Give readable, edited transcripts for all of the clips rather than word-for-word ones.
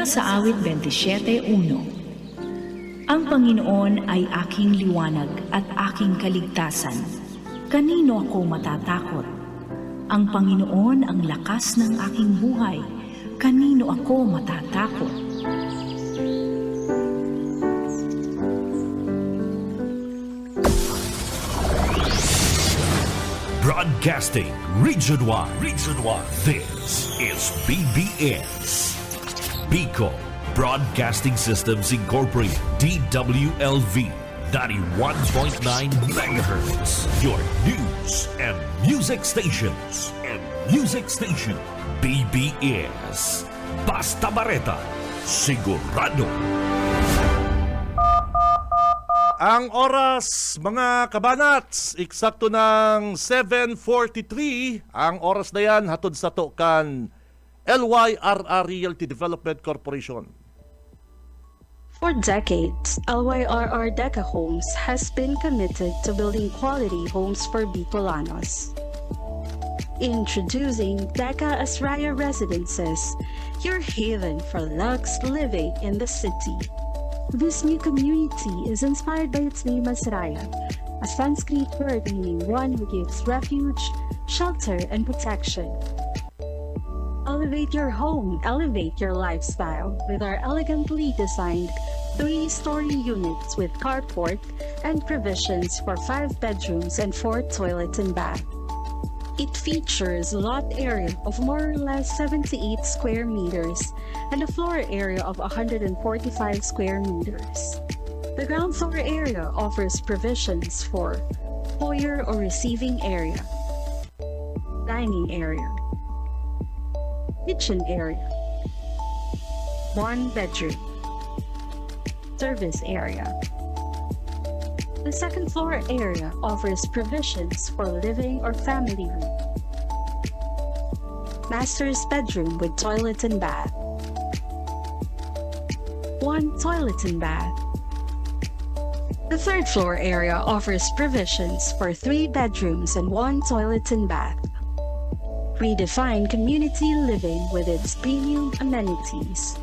Mula sa awit 27:1. Ang Panginoon ay aking liwanag at aking kaligtasan. Kanino ako matatakot? Ang Panginoon ang lakas ng aking buhay. Kanino ako matatakot? Broadcasting Region 1. This is BBS. Bicol Broadcasting Systems Incorporated. DWLV 91.9 MHz. Your news and music stations. BBS. Basta Bareta. Sigurado. Ang oras, mga kabanats, eksakto ng 7:43. Ang oras na yan, hatod sa to kan LYRR Realty Development Corporation. For decades, LYRR Deca Homes has been committed to building quality homes for Bicolanos. Introducing Deca Asraya Residences, your haven for luxe living in the city. This new community is inspired by its name Asraya, a Sanskrit word meaning one who gives refuge, shelter, and protection. Elevate your home, elevate your lifestyle with our elegantly designed 3-story units with carport and provisions for 5 bedrooms and 4 toilets and bath. It features a lot area of more or less 78 square meters and a floor area of 145 square meters. The ground floor area offers provisions for foyer or receiving area, dining area, kitchen area, 1 bedroom, service area. The second floor area offers provisions for living or family room, master's bedroom with toilet and bath, 1 toilet and bath. The third floor area offers provisions for 3 bedrooms and 1 toilet and bath. Redefined community living with its premium amenities.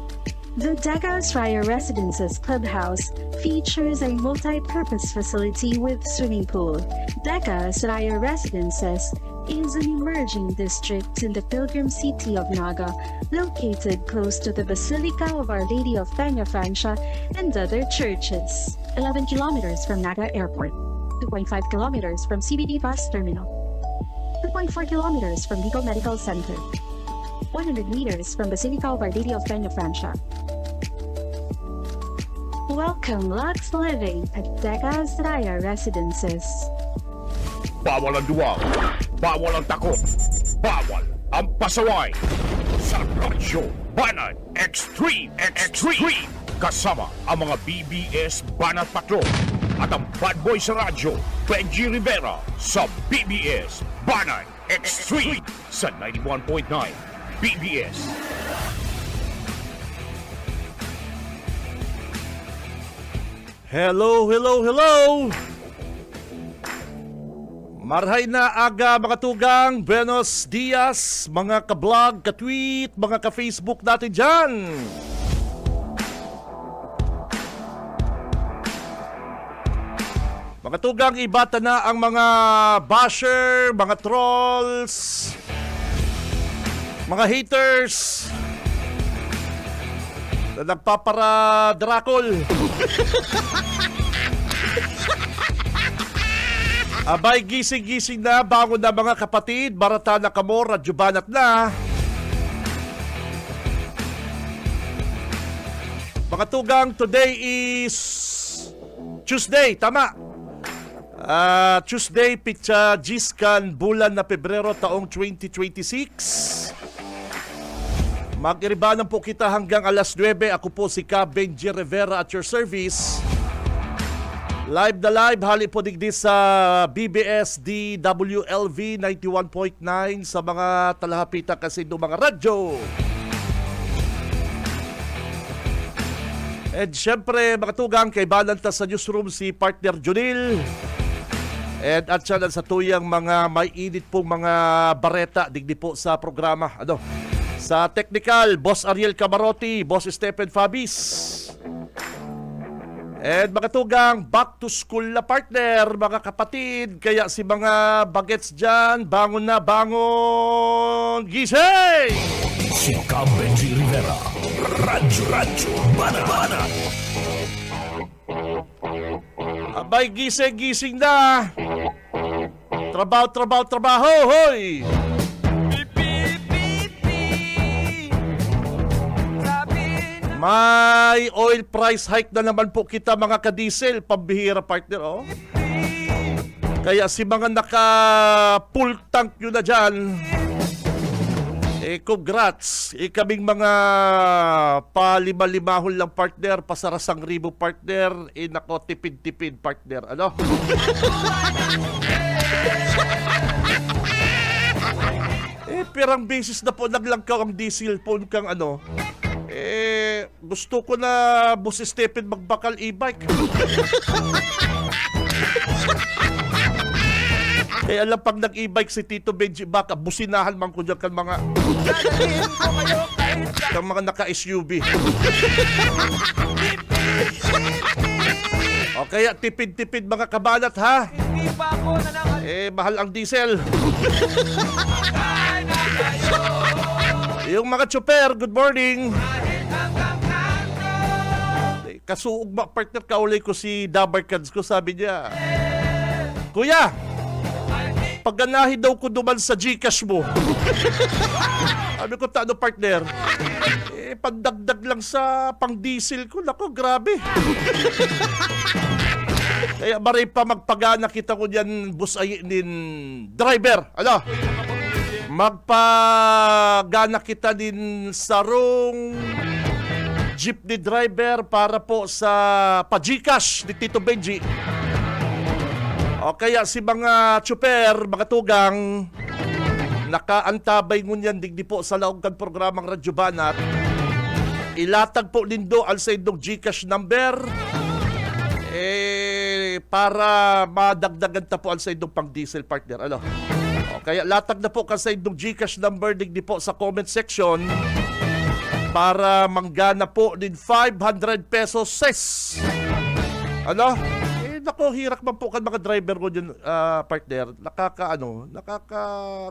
The Deca Asraya Residences Clubhouse features a multi-purpose facility with swimming pool. Deca Asraya Residences is an emerging district in the pilgrim city of Naga, located close to the Basilica of Our Lady of Peña Francia and other churches. 11 kilometers from Naga Airport, 2.5 kilometers from CBD Bus Terminal, 2.4 kilometers from Bicol Medical Center, 100 meters from Basilica of Our Lady of Peña Francia. Welcome, Lux Living at Deca Asraya Residences. Bawal ang duwag, bawal ang takot, bawal ang pasaway. Sa Radyo Banat Extreme kasama ang mga BBS Banat Patrol at ang bad boy sa radyo, Benji Rivera sa BBS Banat Extreme sa 91.9 BBS. Hello! Marhay na aga mga tugang, buenos dias, mga ka-vlog, ka-tweet, mga ka-Facebook natin dyan. Mga tugang, ibata na ang mga basher, mga trolls, mga haters na nagpapara-drakol. Abay, gising-gising na, bangon na mga kapatid, barata na kamo, radyo banat na. Mga tugang, today is Tuesday, tama. Tuesday, pitsa Giskan, bulan na Pebrero, taong 2026. Mag-iribanan po kita hanggang alas 9. Ako po si Ka Benji Rivera at your service. Live na live, hali po digdi sa BBS DWLV 91.9 sa mga talahapita kasi do mga radyo. And syempre, mga tugang, kay balanta sa newsroom si partner Junil. And at siya sa tuyang mga may init pong mga bareta digdi po sa programa. Sa technical, Boss Ariel Camarotti, Boss Stephen Fabis. And mga tugang, back to school na partner, mga kapatid. Kaya si mga bagets dyan, bangon na, bangon! Gising! Si Ka Benji Rivera. Radyo Bana. Abay, gising na! Trabaho, hoy! May oil price hike na naman po kita mga kadiesel, pambihira partner, oh. Kaya si mga naka full tank yun na dyan, congrats. Kaming mga palima-limahon lang partner, pasarasang ribo partner, nako tipid-tipid partner, ano? Pirang beses na po naglangkaw ang diesel phone kang ano. Gusto ko na Boss Stephen magbakal e-bike. Kaya alam pag nag-e-bike si Tito Benji, baka businahan man ko dyan kan mga naka-SUV. O kaya tipid-tipid mga kabanat ha. Mahal ang diesel. Yung mga tsuper, good morning. Kasuog ba partner, kaulay ko si Dabarkads ko, sabi niya, Kuya, pagganahin daw ko duman sa Gcash mo. Sabi ko, taano partner? Pandagdag lang sa pang-diesel ko. Nako, grabe. Kaya maray pa magpagana kita ko dyan, bus ay din driver. Ano? Magpagana kita din sa rong jeepney driver para po sa pa-Gcash ni Tito Benji. O kaya si mga tsuper, mga tugang, nakaantabay ngunyan digdi po sa laog kan programang Radyo Banat. Ilatag po lindo al sa indong Gcash number para madagdagan ta po al sa indong pang-diesel partner. Ano? O kaya latag na po ka sa indong Gcash number digdi po sa comment section para manggana po din 500 pesos ses. Ano? Nako, hirak man po kan mga driver ko dyan, partner.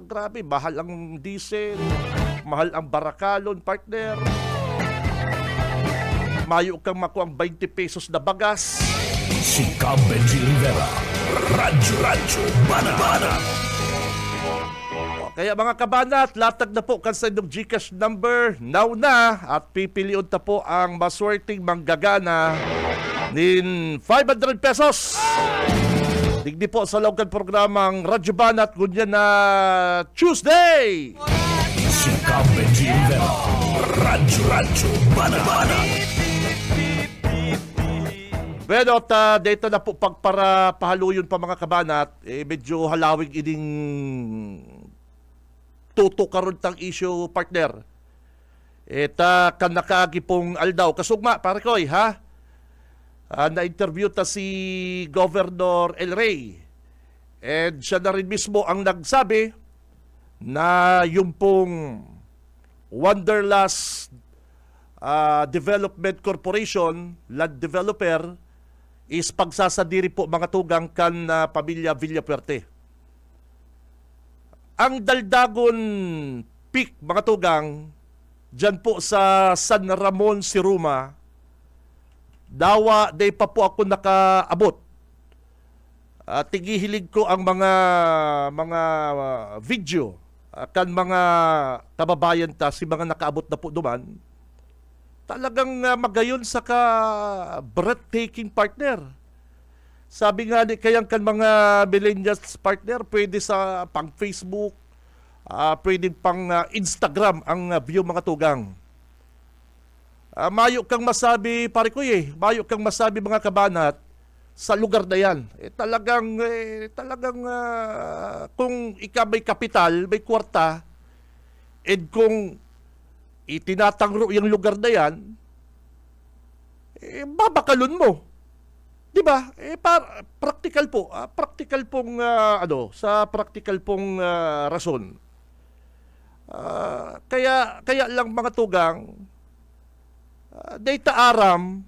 Grabe, mahal ang diesel, mahal ang barakalon, partner. Mayo kang makuha ang 20 pesos na bagas. Si Ka Benji Rivera. Radyo Bana. Kaya mga kabanat, latag na po kan sa inyong Gcash number now na at pipiliun ta po ang maswerteng manggagana nin 500 pesos. Digdi po sa lawgan programang Radyo Banat kunyan na Tuesday. Si Ka Benji Rivera. Radyo Bana. Bueno, dito na po pagpara pahaluyon pa mga kabanat, medyo halawig ining tuto karon tang issue partner. Kan nakaagi pong aldaw kasugma pare koy ha. Na-interview ta si Governor El Rey. And siya na rin mismo ang nagsabi na yung pong Wanderlust Development Corporation, land developer, is pagsasadiri po mga tugang kan pamilya Villapuerte. Ang Daldagon Peak, mga tugang, dyan po sa San Ramon, Siruma, dawa, day pa po ako nakaabot. Tigihilig ko ang mga video kan mga kababayan ta, si mga nakaabot na po duman. Talagang magayon sa ka breathtaking partner. Sabi nga ni kayang kan mga millennials partner, pwede sa pang Facebook, pwede pang Instagram ang view mga tugang. Mayo kang masabi, pare ko mayo kang masabi mga kabanat, sa lugar na yan. Talagang kung ikaw may kapital, may kwarta, and kung itinatangro yung lugar na yan, babakalon mo. Di ba? Practical po. Practical pong, sa practical pong rason. Kaya lang mga tugang, data aram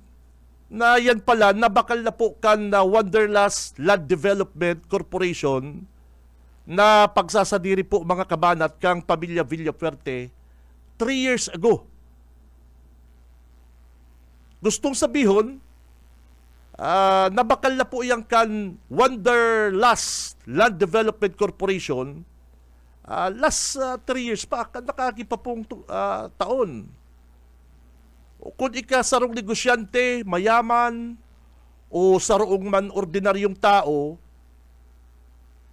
na yan pala nabakal na po kan na Wanderlust Land Development Corporation na pagsasadiri po mga kabanat kang pamilya Villafuerte 3 years ago. Gustong sabihon, nabakal na po yang kan Wanderlust Land Development Corporation last 3 years pa, nakakipa pong taon. Kung ika sarong negosyante, mayaman, o sarong man ordinaryong tao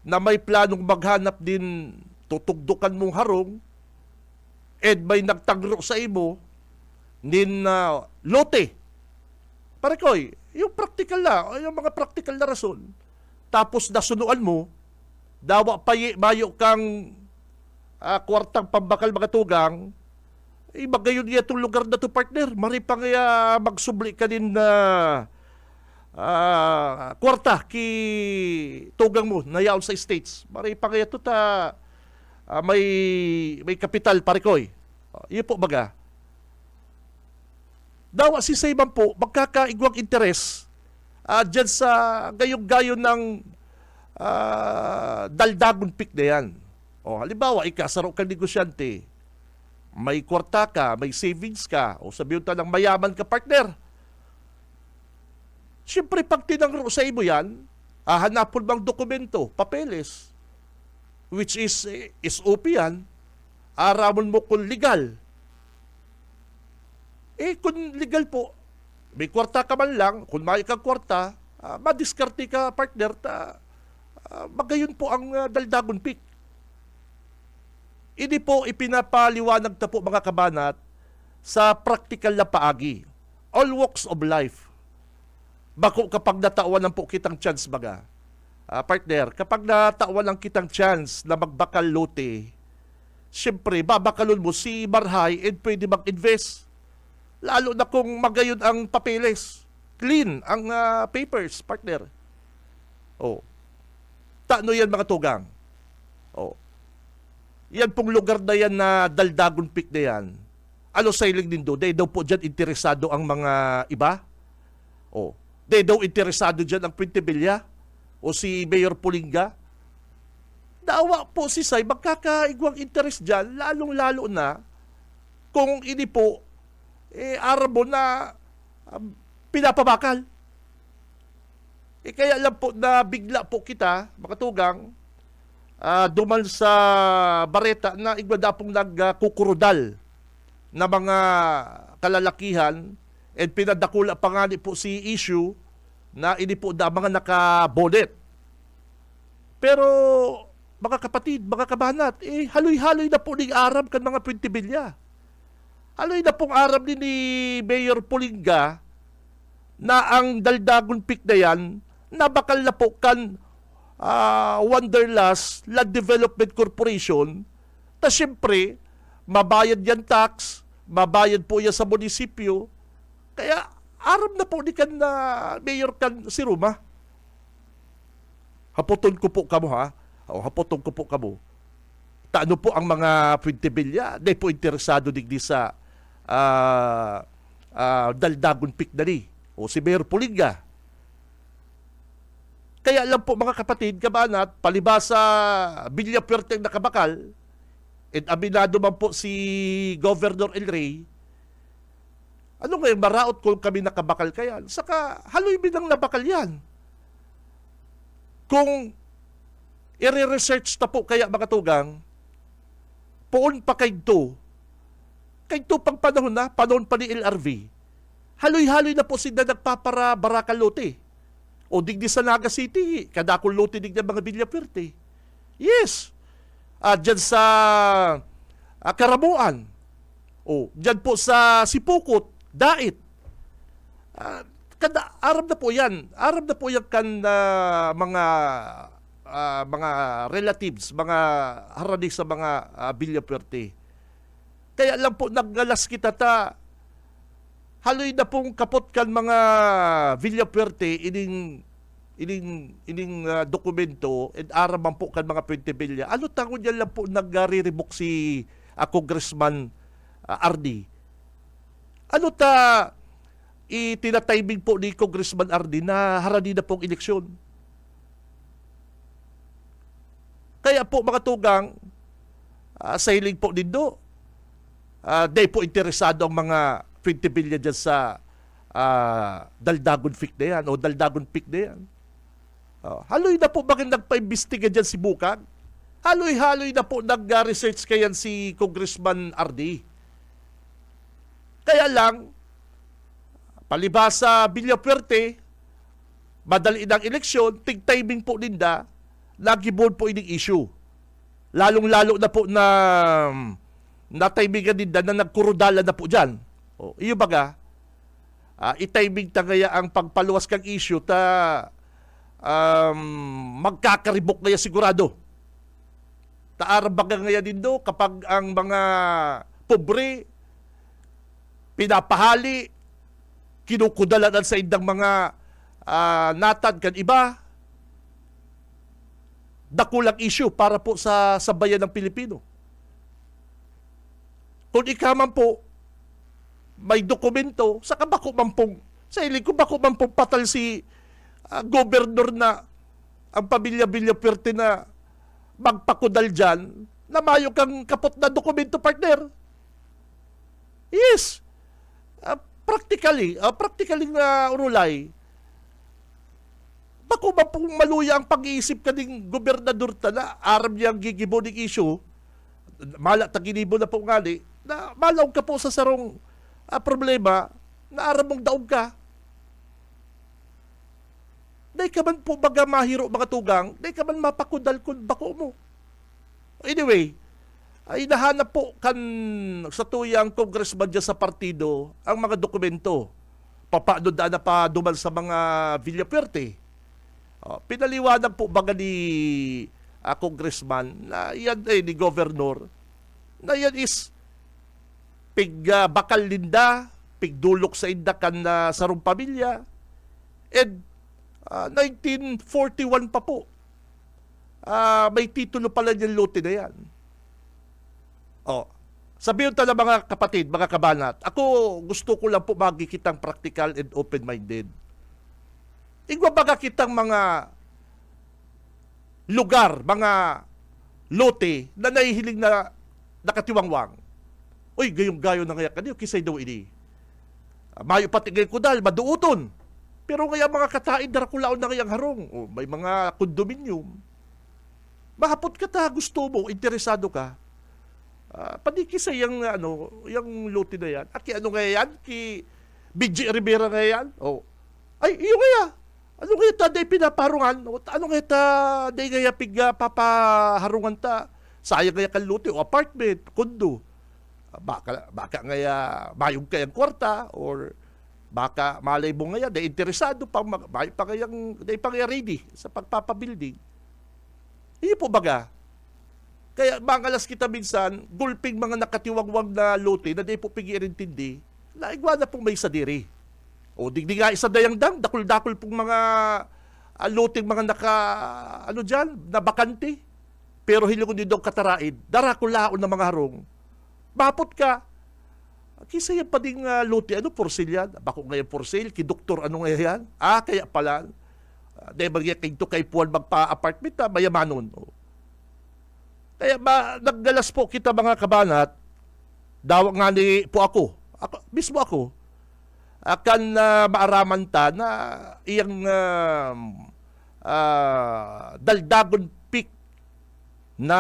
na may planong maghanap din tutugdukan mong harong, and may nagtagro sa imo, nin lote. Parekoy, yung practical na, yung mga practical na rason, tapos nasunuan mo, dawa mayo kang kwartang pambakal mga tugang, magayon niya itong lugar na to partner. Maripang magsubli ka din na kwarta ki tugang mo na yaon sa States. Maripang ito may kapital parikoy. Iyo po baga. Dawa si Sayman po, magkakaigwang interes dyan sa gayong-gayon ng daldagon pick na yan. O, halimbawa, ikasaro kang negosyante, may kwarta ka, may savings ka, o sabihin ta ng mayaman ka partner. Siyempre, pag tinangro sa imo yan, hanapon bang dokumento, papeles, which is SOP yan, aramon mo kung legal. Kung legal po, may kwarta ka man lang, kung may kang kwarta, madiskarte ka partner, magayon po ang daldagon pick. Ini po ipinapaliwanag na po mga kabanat sa practical na paagi. All walks of life. Bako kapag natawan ng po kitang chance baga. Partner, kapag natawan ng kitang chance na magbakal lote, siyempre babakalon mo si Marhay and pwede mag-invest. Lalo na kung magayon ang papeles. Clean ang papers, partner. Tano yan mga tugang. Yan pong lugar na yan na daldagon pick na yan. Ano sailing din do? Dahil daw po dyan interesado ang mga iba? Dahil daw interesado dyan ang Quintibilla? O si Mayor Pulinga? Dawa po si Say, magkakaigwang interest dyan, lalong-lalo na kung ini po, arabo na pinapabakal. Kaya lang po na bigla po kita, mga tugang, duman sa bareta na igwada pong nagkukurudal na mga kalalakihan and pinadakula pa nga po si issue na ini po da mga nakabonet. Pero mga kapatid, mga kabanat, haloy-haloy na po ng aram kan mga Quintibilla. Haloy na pong aram ni Mayor Pulinga na ang daldagon pick na yan, nabakal na po kan Wanderlust Land Development Corporation, ta siyempre, mabayad yan tax, mabayad po yan sa munisipyo, kaya aram na po ni kan na mayor kan si Ruma. Hapoton ko po kamo ha, hapoton ko po kamo. Taano po ang mga Quintibilla, di po interesado digdi sa daldagon pick na ni, o si Mayor Pulinga. Kaya lang po mga kapatid, kabanat, palibasa Villafuerte ang nakabakal, at aminado man po si Governor El Rey, ano ngayon, maraot kung kami nakabakal kayan? Saka haloy binang nabakal yan. Kung i-research na po kaya mga tugang, poon pa kayto pang panahon na, panahon pa ni LRV, haloy-haloy na po sila nagpapara Barakal Lote. O digdi sa Naga City, kadakol lote digdi mga Villafuerte. Yes. Diyan sa Karamuan. Diyan po sa Sipukot, Dait. Arab na po yan. Arab na po yan kan mga relatives, mga haranig sa mga Villafuerte. Kaya lang po naggalas kita haloy na pong kapot kan mga Villafuerte ining dokumento at araman po kan mga Quintibilla. Ano tango niyan lang po nagre-revoke si Congressman RD. Ano ta itinatibing po ni Congressman RD na harani na pong eleksyon? Kaya po mga tugang, sa hiling po nindo, di po interesado ang mga 20 billion dyan sa Daldagon Peak na yan o Daldagon Peak na yan. Haloy na po bakit nagpa-imbestiga dyan si Bukag? Haloy-haloy na po nag-research kayan si Congressman RD. Kaya lang, palibasa Villafuerte, madali ng eleksyon, tig-timing po ninda, nag-board po ining issue. Lalong-lalo na po na na-timingan ninda na nagkurudala na po dyan. Iyo baga, i-timing ta kaya ang pagpaluwas kang issue ta magkakaribok kaya sigurado. Taarang baga ngayon din do kapag ang mga pobre pinapahali, kinukudalan sa indang mga natad kan iba, dakulang issue para po sa bayan ng Pilipino. Kung ikaman po, may dokumento, saka bako mampong, sa iling ko bako mampong patal si gobernador na ang pamilya Villafuerte na magpakudal dyan, na mayo kang kapot na dokumento, partner. Yes. Practically na urulay, bako ba pong maluya ang pag-iisip ka ng gobernador ta na aram niyang gigibo ng issue, mala taginibo na po ngali, na malaw ka po sa sarong problema, na aram mong daog ka. Dahil ka man po baga mahiro mga tugang, dahil ka man mapakudal kung bako mo. Anyway, ay nahanap po kan sa tuyang congressman dyan sa partido ang mga dokumento. Papaano daan na pa duman sa mga Villafuerte. Pinaliwanag po baga ni congressman na yan ni governor na yan is bakal linda, pigdulok sa indakan na sarong pamilya, and 1941 pa po. May titulo pala yung lote na yan. Sabihin ta na mga kapatid, mga kabanat, ako gusto ko lang po magkikitang practical and open-minded. Igwa baga kitang mga lugar, mga lote na nahihiling na nakatiwangwang. Uy, gayong-gayo na kaya kanyo, kisay daw ini. Mayo patigay ko dahil maduuton. Pero kaya mga katain, darakulaon na kayang harong. May mga kondominium. Mahapot ka ta, gusto mo, interesado ka. Padikisa yung lote na yan. Aki ano nga yan? Ki BJ Rivera nga yan? Ay, iyo kaya. Ano kaya ta day pinaparungan? Ano kaya ta day kaya papaharungan ta? Sayang kaya kan lote o apartment, kondo. Baka ngaya mayong kayang kwarta or baka malay mo ngaya day interesado pa kayang day pa kaya ready sa pagpapabuilding. Iyo po baga. Kaya mangalas kita minsan, gulping mga nakatiwagwag na lote na di po pigi-irintindi, na igwa na pong may sadiri. O digdi nga isa dayang dang, dakul-dakul pong mga loting mga na bakante. Pero hilingon din daw kataraid, darakulaon na mga harong. Mapot ka, kisa yan pa ding lote, for sale yan? Bako ngayon for sale, kidoktor ano nga yan? Kaya pala, dahil magyakig to kay Puan magpa-apartment, mayamanon. Kaya naggalas po kita mga kabanat, daw nga ni po ako mismo ako, akan maaraman ta na iyang Daldagon Peak na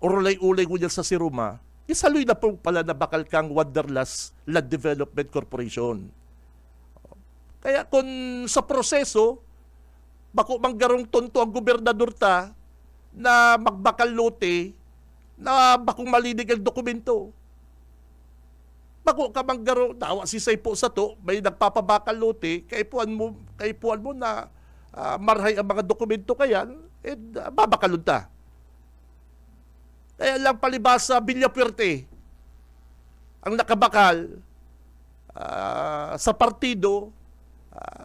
urulay-ulay ko dyan sa Siruma, isaloy na po pala na bakal kang Wanderlust Land Development Corporation. Kaya kung sa proseso, bako manggarong tonto ang gobernador ta, na magbakal lote na bakong malinig ang dokumento. Bako ka manggaro, dawa si say po sa to, may nagpapabakal lote, kay puan mo na marhay ang mga dokumento kayan, babakalon ta. Kaya lang palibasa Villafuerte ang nakabakal sa partido,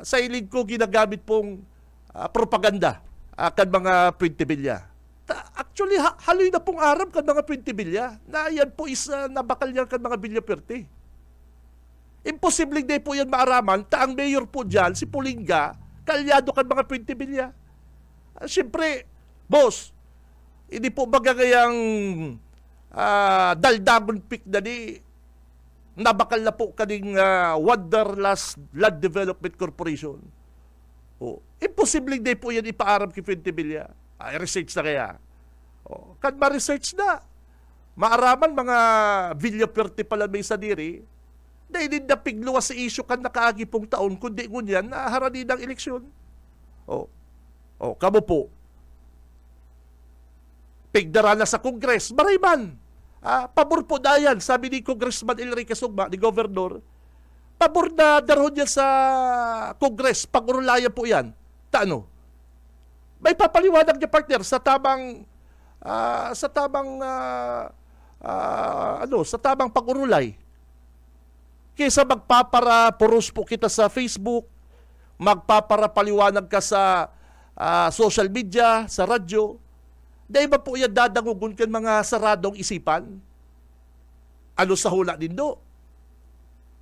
sa ilig ko ginagamit pong propaganda akan mga 20 bilya. Actually, haloy na pong aram kan mga 20 bilya. Na yan po is nabakal yan kan mga bilya perte. Imposibleng day po yan maaraman, ta ang mayor po dyan, si Pulinga, kalyado kan mga 20 bilya. Siyempre, boss, hindi po baga ngayang daldagon pick na ni nabakal na po kaning Wanderlust Land Development Corporation. Oh, imposibleng day po yan ipaaram kay 20 bilya. Research na kaya. Oh, kan ma-research na. Maaraman mga bilya perte pala may sa diri. Dahil na pigluwas sa issue kan nakaagi pong taon, kundi ngunyan na harani ng eleksyon. Oh, kamo po. Pigdara na sa Kongres, marayman. Pabor po dayan, sabi ni Congressman Enrique Sugma, ni Governor, pabor na darhon niya sa Kongres, pag-urulayan po yan. Taano? May papaliwanag niya, partner, sa tamang pag-urulay. Kaysa magpapara-puros po kita sa Facebook, magpapara-paliwanag ka sa social media, sa radyo, dahil ba po yan dadangugon kan mga saradong isipan? Ano sa hula nindo?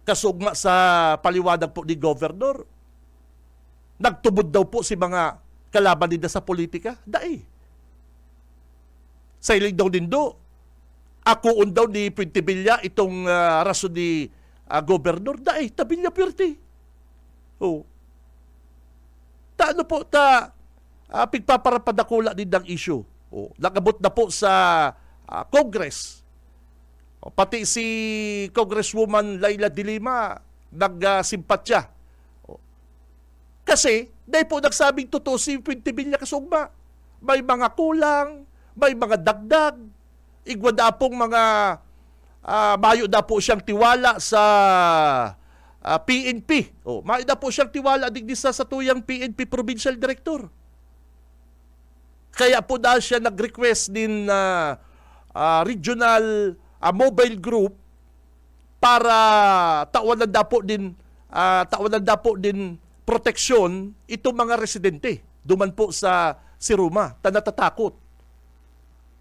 Kasugma sa paliwanag po ni Governor. Nagtubod daw po si mga kalaban nila sa politika? Dai. Sailing daw nindo. Akuon daw ni Puentevilla itong rason ni Governor. Dai, tabilya pirti. Oh. Taano po pigpaparapadakula din ng issue. Nagabot na po sa Congress. Pati si Congresswoman Laila de Lima nagsimpatya. Kasi, dahil po nagsabing totoo si Puentevilla kasugma. May mga kulang, may mga dagdag, igwa na pong mga mayo na po siyang tiwala sa PNP. Mayo na po siyang tiwala digdi sa tuyang PNP Provincial Director. Kaya po dahil siya nag-request din regional mobile group para tawanan na po din proteksyon itong mga residente. Duman po sa Siruma, natatakot.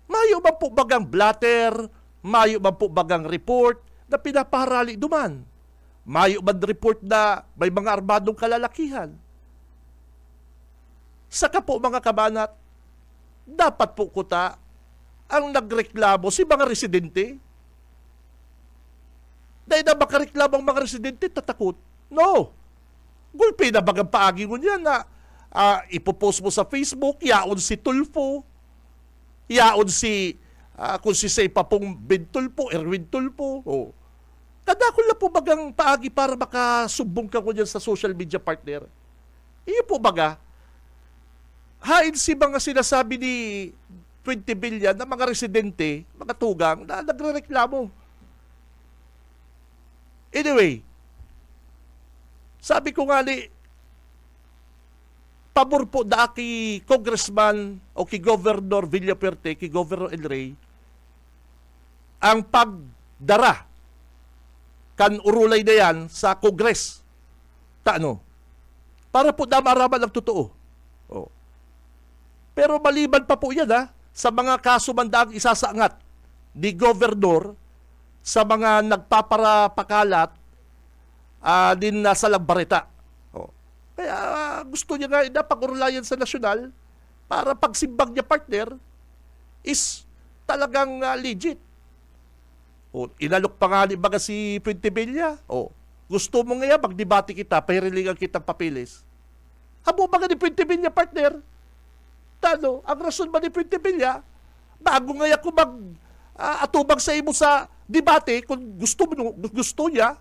Mayo man po bagang blatter, mayo man po bagang report na pinapaharali duman. Mayo man report na may mga armadong kalalakihan. Saka po mga kabanat, dapat po kuta ang nagreklamo si mga residente. Dahil na makareklamo ang mga residente, tatakot. No. Gulpi na bagang paagi mo niyan na ipopost mo sa Facebook, yaon si Tulfo, yaon si, kung si Say Papong Ben Tulfo, Erwin Tulfo. Kadakol na po bagang paagi para makasumbong ka ko dyan sa social media partner. Iyo po baga, hain si mga sinasabi ni Puentevilla na mga residente, mga tugang, na nagrereklamo. Anyway, sabi ko nga ni, pabor po da ki Congressman o ki Governor Villaperte, ki Governor El Rey, ang pagdara kan urulay na yan sa Kongres. Taano? Para po na maraman ang totoo. Pero maliban pa po yan sa mga kaso mandaang isasaangat ni Governor sa mga nagpaparapakalat din sa Lambareta. Kaya gusto niya nga pag-urulayan sa nasyonal para pagsimbang niya partner is talagang legit. Inalok pa nga ni baga si Puentevilla. Gusto mo nga magdebate kita, pahirilingan kitang papilis. Habo baga ni Puentevilla partner. Tano, ang rason ba ni Puentevilla, bago nga ako atubag sa imo sa debate, kung gusto niya,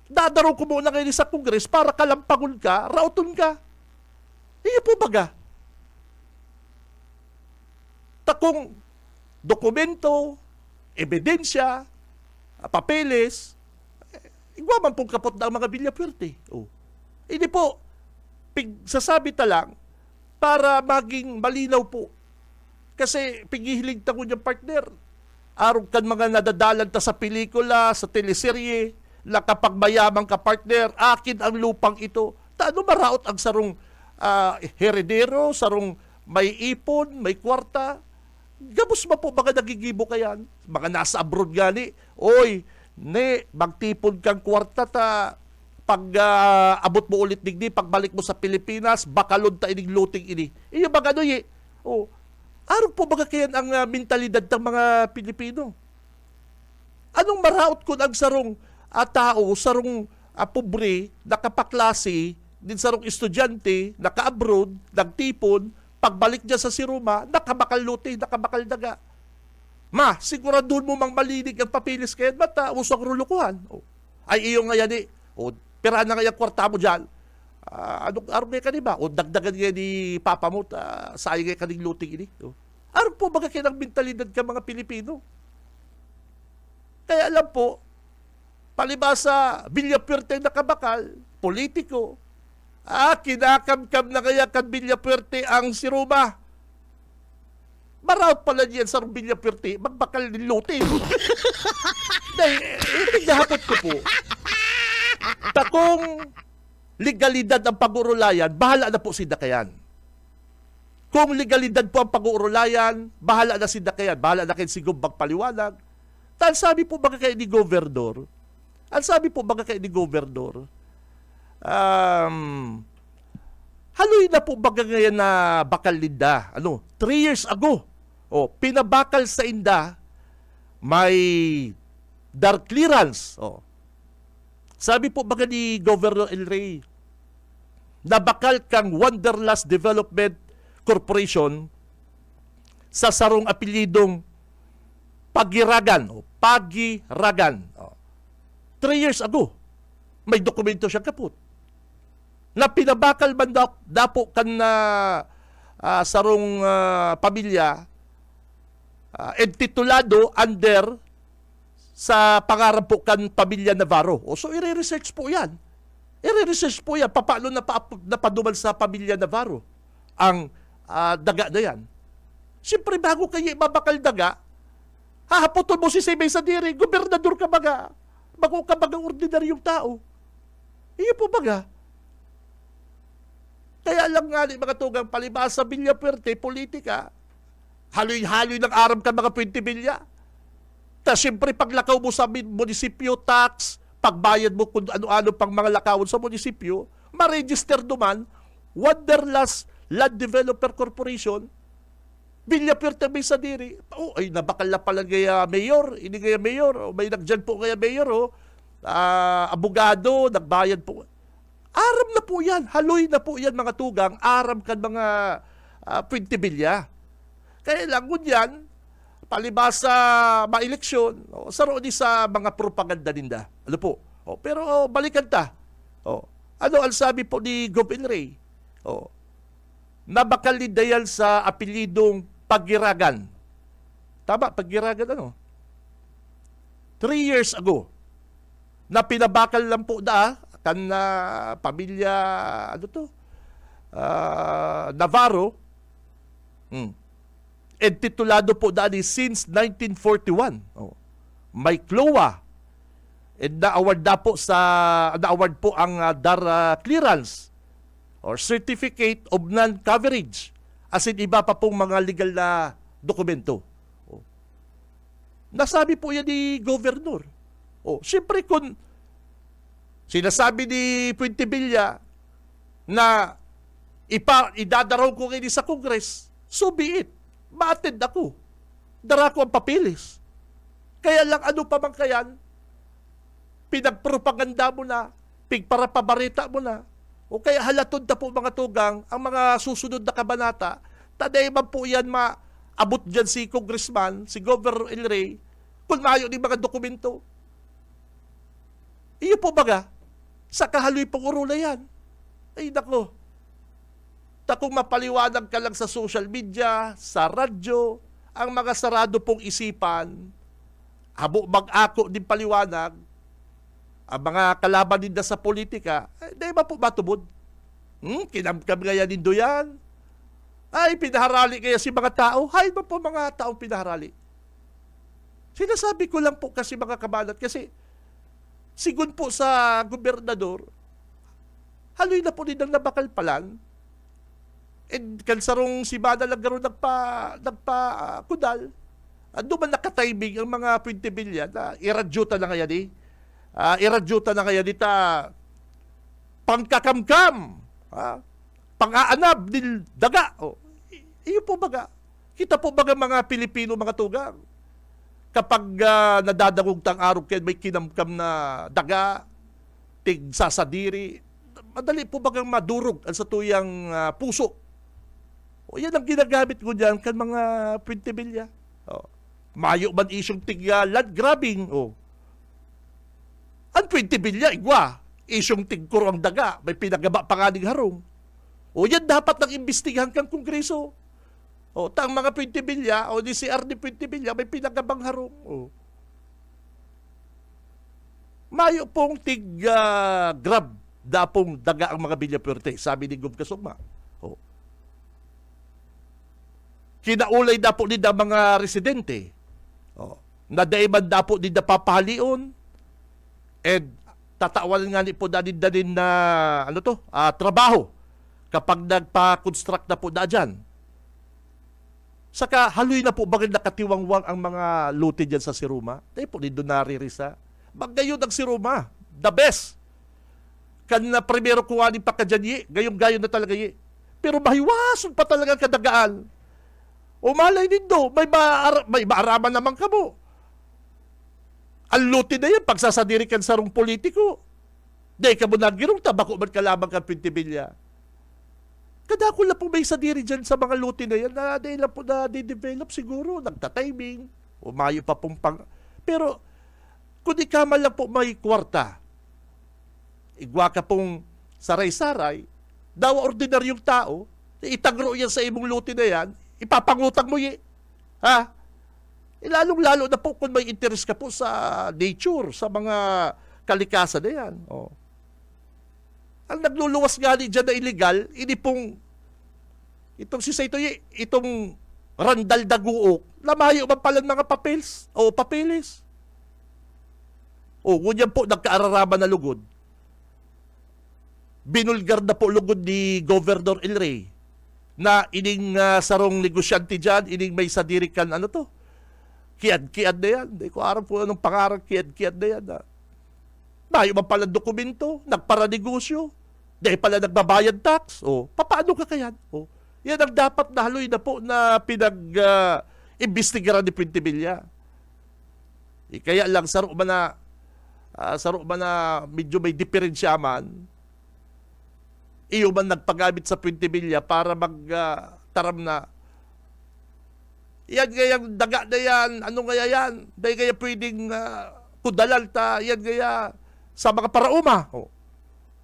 dadaro ko muna ngayon sa Kongres para kalampagon ka, rauton ka. Iyo po baga. Takong dokumento, ebidensya, papeles, igwa man pong kapot na ang mga Villaperte. Hindi po, sasabi ta lang, para maging malinaw po. Kasi pigihilig ta ko niyang partner. Araw kan mga nadadalan ta sa pelikula, sa teleserye, na kapag mayamang ka partner, akin ang lupang ito. Taano maraot ang sarong heredero, sarong may ipon, may kwarta. Gabos ba po mga nagigibo kayan? Mga nasa abroad gani. Oy, magtipon kang kwarta ta pag abot mo ulit digdi, pagbalik mo sa Pilipinas, bakalod ta ining luting ini. Iyo ba gano'n Oh, araw po baga kayan ang mentalidad ng mga Pilipino? Anong maraot ko ang sarong tao, sarong pobre, nakapaklase, din sarong estudyante, naka-abroad, nagtipon, pagbalik niya sa Siruma, nakabakal luti, nakabakal daga. Ma, siguraduhin mo mang malinig ang papilis kayan, mata, usok rulukuhan. Ay, iyo nga yan piraan na nga yung kwarta mo dyan. Anong araw nga ka ba? O dagdagan nga ni Papa mo, sayang nga kaning luting ini. Araw po baga kayo ng mentalidad ka mga Pilipino? Kaya alam po, palibasa, Villapuerte nakabakal, politiko, kinakamkam na kaya kan Villapuerte ang Siruma. Maraot pala niyan sa Villapuerte, magbakal ni luting. Dahil, pinahapot ko po, takong legalidad ang pag-uurulayan, bahala na po si Dakayan. Kung legalidad po ang pag-uurulayan, bahala na si Dakayan, bahala na kayo si Gumbag paliwanag. Tal sabi po baga kayo ni Gobernador, haloy na po baga ngayon na bakal linda. 3 years ago, pinabakal sa inda, may dark clearance. Sabi po baga ni Governor El Rey, nabakal kang Wanderlust Development Corporation sa sarong apelidong Pagiragan. 3 years ago, may dokumento siya kaput. Na pinabakal man dapo kan na sarong pamilya titulado under sa pangarap po kan pamilya Navarro. So, i-research po yan. Paano napaduman sa pamilya Navarro ang daga na yan. Siyempre, bago kayo ibabakal daga, hahaputol mo si Simay Sadiri, gobernador ka baga. Bago ka baga ordinaryong tao. Iyo po baga. Kaya lang nga mga tugang palibasa Villapuerte, politika, haloy-haloy ng aram ka mga 20 bilya. Tapos siyempre paglakaw mo sa munisipyo tax, pagbayad mo kung ano-ano pang mga lakawon sa munisipyo, ma-register duman, Wanderlust Land Developer Corporation, Villapuerte may sadiri. Ay nabakal na pala kaya mayor, hindi kaya mayor, may nagdyan po kaya mayor, abogado, nagbayad po. Aram na po yan, haloy na po yan mga tugang, aram kan mga 20 bilya. Kaya lang yan, palibasa ma-eleksyon, saro di sa mga propaganda ninda. Ano po? Pero balikan ta. Ano ang sabi po ni Gov. El Rey? Nabakal ni Dayal sa apelidong Pagiragan. Tama, Pagiragan 3 years ago, na pinabakal lang po kan pamilya, Navarro, titulado po since 1941. May CLOA. Na-award po ang DAR clearance or Certificate of Non-Coverage. As in, iba pa pong mga legal na dokumento. Nasabi po yan ni Governor. Siyempre kung sinasabi ni Puente Villa na idadaraw ko ngayon sa Congress, so be it. Ma-attend ako. Dara ko ang papilis. Kaya lang ano pa man kayan, pinagpropaganda mo na, pigparapabarita mo na, o kaya halatod na po mga tugang ang mga susunod na kabanata, taday man po yan maabot dyan si Congressman, si Governor El Rey, kung maayo ni mga dokumento. Iyo po baga, sa kahaloy pong urula yan. Ay nako, takong mapaliwanag ka lang sa social media, sa radyo, ang mga sarado pong isipan, habo mag-ako din paliwanag, ang mga kalaban din sa politika, dahil ba po matubod? Kinamkam kaya nindo yan? Ay, pinaharali kaya si mga tao? Hay ba po mga taong pinaharali? Sinasabi ko lang po kasi mga kabanat, kasi sigun po sa gobernador, haloy na po din ang nabakalpalan. kan sarong si Bada lang garo nagpa kudal. Ando man nakatiming ang mga 20 bilya na iradyuta na kaya di. Iradyuta na kaya di ta pangkakamkam. Pang-aanab din daga. Iyo po baga. Kita po baga mga Pilipino mga tugang. Kapag nadadagog tang araw kayo may kinamkam na daga, tig sasadiri, madali po bagang madurog ang sa tuyang puso. Yan ang ginagamit ko dyan kan mga 20 bilya. Mayo man isyong tig land grabbing. Ang 20 bilya, igwa. Isyong tig kurang daga, may pinagaba pa nga ning harong. Yan dapat nang imbestigahan kang kongreso. Tang mga 20 bilya, di si RD 20 bilya, may pinagabang harong. Mayo pong tig grab dapong daga ang mga bilya pwerte, sabi ni Gub Kasugma. Kinaulay dapo din ang mga residente. Nadaiman dapo din na papahalion. And tatawan nga ni po dadin na trabaho kapag nagpa-construct na po na dyan. Saka haloy na po bakit nakatiwangwang ang mga lote dyan sa Siruma. Dahil po din doon naririsa. Magayon ang Siruma. The best. Kan na primero kuha ni Pakadyan gayon na talaga Pero mahiwason pa talaga kadagaan. Malay din do, may maaraman naman ka mo. Ang lote na yan, pagsasadirikan sa rong politiko. Dahil ka mo nagirong tabako man kalabang ka 20 bilya. Kadako lang po may sadiri dyan sa mga lote na yan na dahil lang po na de-develop siguro, nagtatiming, umayo pa pong Pero, kung ikaman lang po may kwarta, igwa ka pong saray-saray, daw ordinaryong tao, itagro yan sa imong lote na yan, ipapangutang mo Lalong-lalo na po kung may interest ka po sa nature, sa mga kalikasan na yan. Ang nagluluwas nga dyan na illegal, itong si Saytoy, itong Randal Daguok, lamayo man pala mga papeles. Ngunyan po, nagkaararaman na lugod. Binulgar na po lugod ni Governor El Rey na ining sarong negosyante dyan, ining may sadirikan, Kiad na yan. Hindi ko aram po anong pangarang kiad na yan. Mayo man pala dokumento, nagparanegosyo, dahil pala nagbabayad tax. Paano ka kaya? Yan ang dapat na haloy na po na pinag-imbestigaran ni Puente Villa. Kaya lang, saro man na medyo may diferensya man, iyo man nagpagamit sa Puente Villa para magtaram na yan gayang daga na yan, ano kaya yan? Dahil kaya pwedeng kudalal ta, yan kaya sa mga parauma.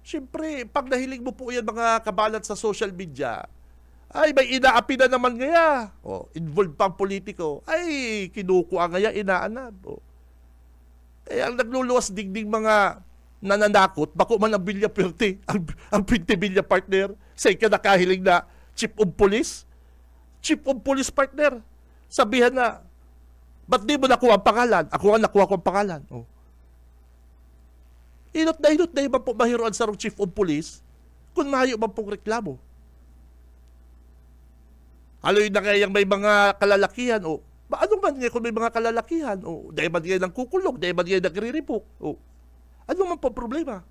Siyempre, pag nahilig mo po yan mga kabalat sa social media, ay may inaapi na naman kaya. Involved pang politiko, ay kinukuha kaya inaanab. Kaya ang nagluluwas digdig mga nananakot, bako man ang Villa Puerte, ang Puente Villa partner, sa nakahiling na chief of police partner. Sabihan na, ba't di mo nakuha ang pangalan? Ako ang nakuha ko ang pangalan. Inot na iba po mahiroan sa chief of police kung mahayo man pong reklamo. Haloy na kayang may mga kalalakihan. Ano man nga kung may mga kalalakihan? Dahil man nga ng kukulong, dahil man nga nagre-repok. Ano man po problema?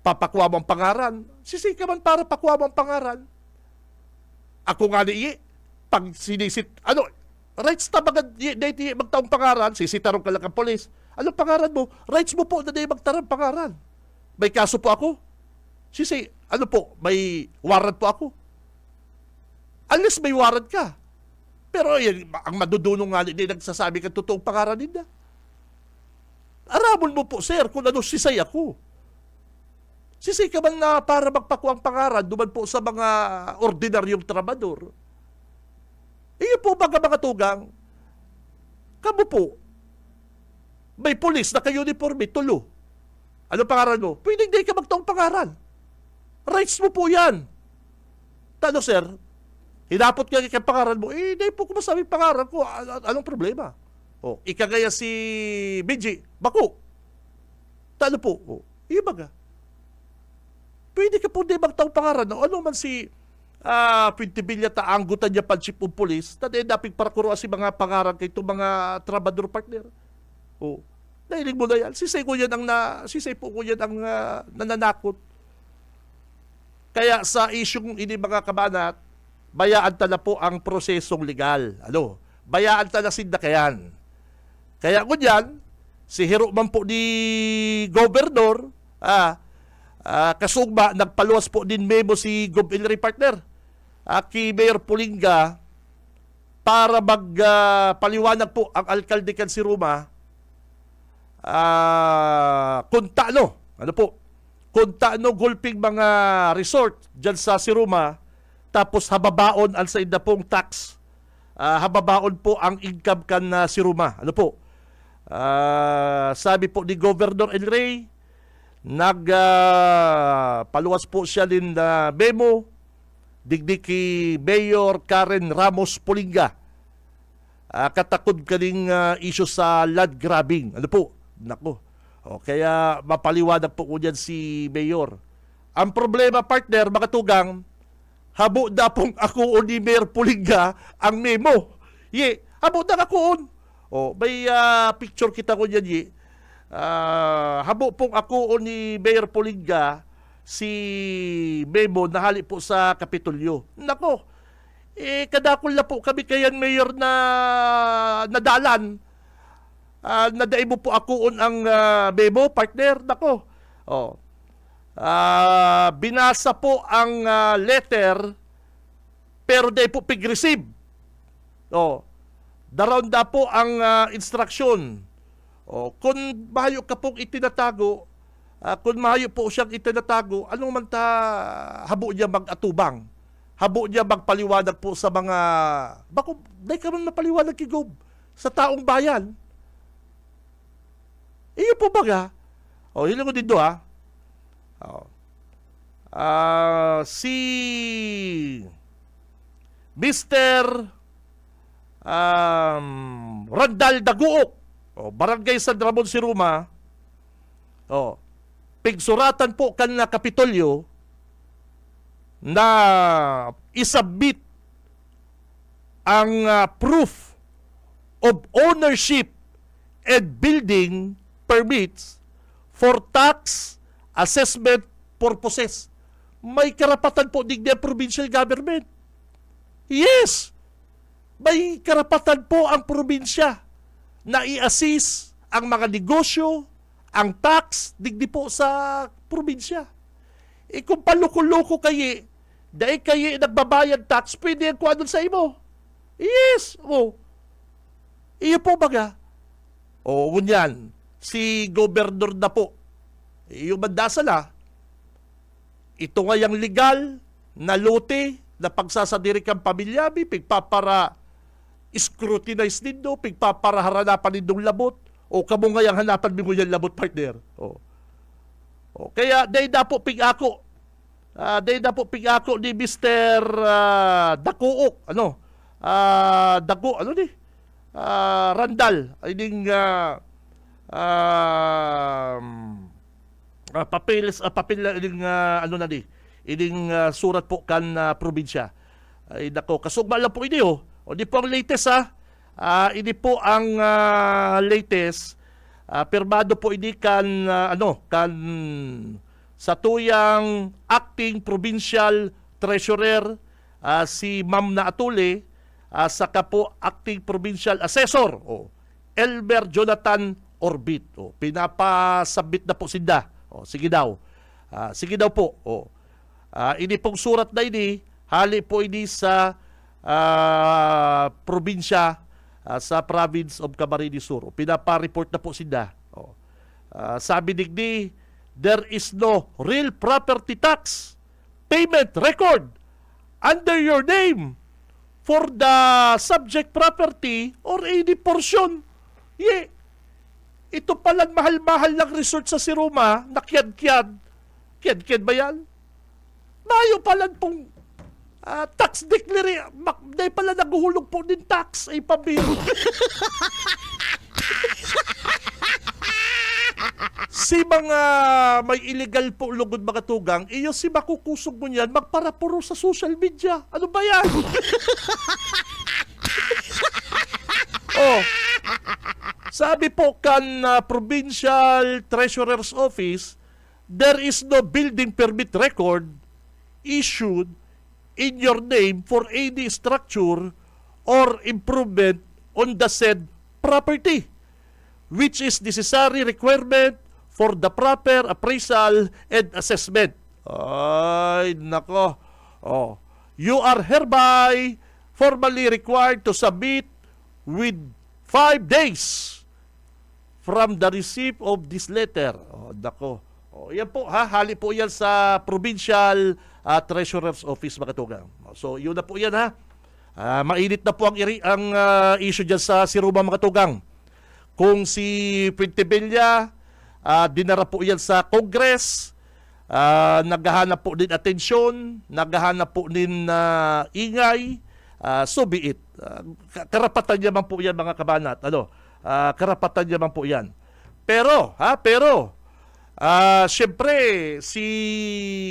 Papakuha mo ang pangaran. Sisika man para pakuha mo ang pangaran. Ako nga ni pag sinisit, rights na magtaong pangaran, sisitarong ka lang ang polis. Anong pangaran mo? Rights mo po na magtarong pangaran. May kaso po ako. May warrant po ako. Unless may warrant ka. Pero ang madudunong nga hindi nagsasabi ka totoong pangaran nila. Aramon mo po, sir, kung sisay ako. Sisay ka man na para magpakuang pangaran duman po sa mga ordinaryong trabador. Iyo po mga tugang, kamo po, may pulis na ka-uniforme, tulo. Ano pangaran mo? Pwede hindi ka magtaong pangaran. Rights mo po yan. Sir, hinapot ka kay pangaran mo, hindi po ko masabi pangaran ko, anong problema? Ikagaya si Benji, bako. Iyo baga. Pwede ka po hindi magtaong pangaran. Ano man si 20 bilya ta anggutan niya pan chief of police, tadi dapig para kuruan si mga pangarang kay itong mga trabador partner. Oh. Nahilig mo na yan. Sisay po ko yan ang nananakot. Kaya sa isyong ini mga kabanat, bayaan ta na po ang prosesong legal. Ano? Bayaan ta na sindakayan. Kaya kunyan, si hero man po ni Gobernador, kasugba, nagpaluwas po din memo si Gob Elry partner, kay Mayor Pulinga, para magpaliwanag po ang alkalde kan si Ruma, kung taano gulping mga resort dyan sa Siruma, tapos hababaon ang sa inda pong tax, hababaon po ang income kan na Siruma. Ano po? Sabi po ni Governor Elray, paluwas po siya din na memo digdi kay Mayor Karen Ramos Pulinga, katakod kaning issue sa land grabbing. Ano po? Nako. Kaya mapaliwanag po ko dyan si Mayor. Ang problema, partner, mga tugang, habo na pong ako o ni Mayor Pulinga ang memo. Habo na ako. May picture kita ko dyan. Habo pong ako o ni Mayor Pulinga si memo na hali po sa Kapitolyo. Nako. Kadakol na po kami kayan Mayor na nadalan. Nadaig mo po ako ang memo, partner. Nako. Binasa po ang letter, pero di po pig-receive. Daroon da po ang instruction. Kung mahayo ka pong itinatago, kung mahayo po siyang itinatago, anong man ta habo niya mag-atubang? Habo niya magpaliwanag po sa mga, bako, di ka man napaliwanag kay Gob sa taong bayan. Iyo po baga. Yun ko dito si Mr. Randal Daguok, Barangay San Ramon Siruma, pigsuratan po kan na Kapitolyo na isubmit ang proof of ownership and building permits for tax assessment purposes. May karapatan po digdi ang provincial government. Yes! May karapatan po ang probinsya na i-assist ang mga negosyo, ang tax, digdi po sa probinsya. Kung paluko-luko kayo, dahil kayo nagbabayad tax, pwede ang kuha sa imo. Yes! Iyo po baga. Ngunyan, si Gobernador na po, yung mandasala, ito nga yung legal na lote na pagsasadiri kang pamilya, pigpapara scrutinize nindo, pigpapara haranapan nindong labot, kamo nga yung hanapan mo yung labot, partner. Kaya, day na po pig-ako ni Mr. Dakuok, Randal, ining papel ining surat po kan probinsya. Nako, kasugma lang po ini di po ang latest ini po ang latest, pirmado po ini kan sa tuyang acting provincial treasurer, si Ma'am na Atule, saka po acting provincial assessor, Elmer Jonathan Orbit. Pinapasabit na po sinda. Sige daw. Sige daw po. Ini pong surat na ini, hali po ini sa probinsya, sa province of Camarines Sur. Pinapa-report na po sinda. Sabi digdi, there is no real property tax payment record under your name for the subject property or any portion. Ito palang mahal-mahal ng resort sa Siruma, nakyad-kyad. Kyad-kyad ba yan? Mayo palang pong tax declaration. Dahil pala naguhulog po din tax ay pabiro. si mga may illegal po lugod mga tugang, iyo si makukusog mo niyan, magparapuro sa social media. Ano ba yan? Oh, sabi po kan Provincial Treasurer's Office, there is no building permit record issued in your name for any structure or improvement on the said property, which is necessary requirement for the proper appraisal and assessment. Ay, nako. Oh, you are hereby formally required to submit with 5 days from the receipt of this letter. Oh, nako. Oh, yan po ha, hali po yan sa Provincial Treasurer's Office mga tugang. So, yun na po yan ha. Mainit na po ang issue dyan sa Siruma mga tugang. Kung si Puentevilla, dinara po yan sa Congress, naghahanap po din atensyon, naghahanap po din ingay, so be it. Karapatan niya man po yan mga kabanat. Karapatan niya man po yan. Pero, siyempre, si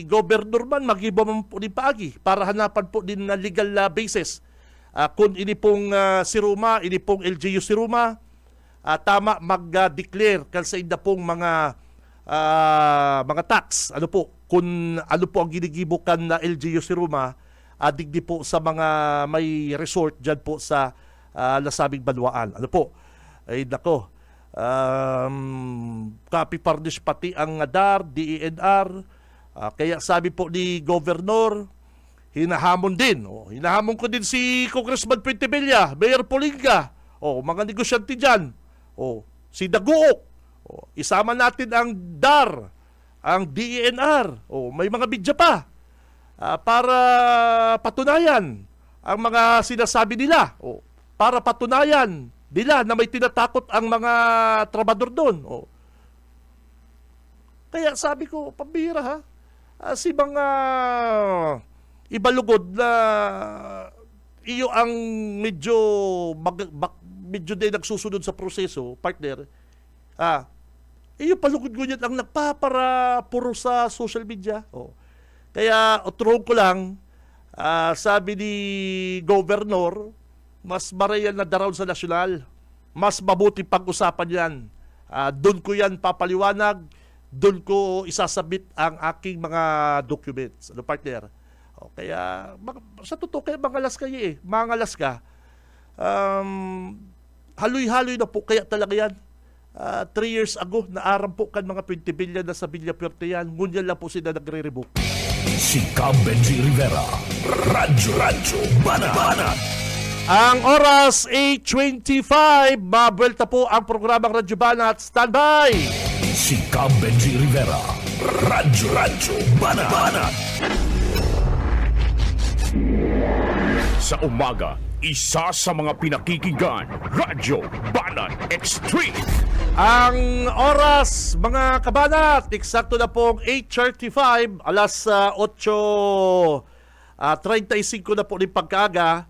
Governor man mag-iba man po din paagi para hanapan po din na legal basis. Kung ini pong Siruma, ini pong LGU Siruma, tama mag-declare sa inda pong mga tax. Ano po, kung ano po ang ginigibukan na LGU Siruma, digdi po sa mga may resort dyan po sa nasabing banwaan. Ano po, ay nako, copy furnish pati ang DAR, DENR, kaya sabi po ni Governor, hinahamon din. Hinahamon ko din si Congressman Puentevilla, Mayor Polinga, mga negosyante dyan, si Daguok, isama natin ang DAR, ang DENR, may mga bidya pa para patunayan ang mga sinasabi nila, para patunayan nila na may tinatakot ang mga trabador doon. Kaya sabi ko, pambihira ha, si mga ibalugod na iyo ang medyo din nagsusunod sa proseso, partner, iyo palugod ko yan ang nagpapara puro sa social media. Kaya uturong ko lang, sabi ni Governor, mas marayan na daraw sa nasyonal. Mas mabuti pag-usapan yan. Doon ko yan papaliwanag, doon ko isasabit ang aking mga documents. Partner? Kaya, sa totoo, kaya mangalas kayo mangalas ka. Haloy-haloy na po kaya talaga yan. 3 years ago, naaram po kan mga Puentevilla na sa Villa Puerte yan. Ngunyan lang po sila nagre-rebook. Si Benji Rivera, Radyo Banat. Ang oras 8:25, mabuelta po ang programang Radyo Banat. Standby! Si Benji Rivera, Radyo Banat. Sa umaga, isa sa mga pinakikinggan, Radyo Banat Extreme. Ang oras, mga kabanat, eksakto na pong 8:35, alas 8:35 na po ng pagkaaga.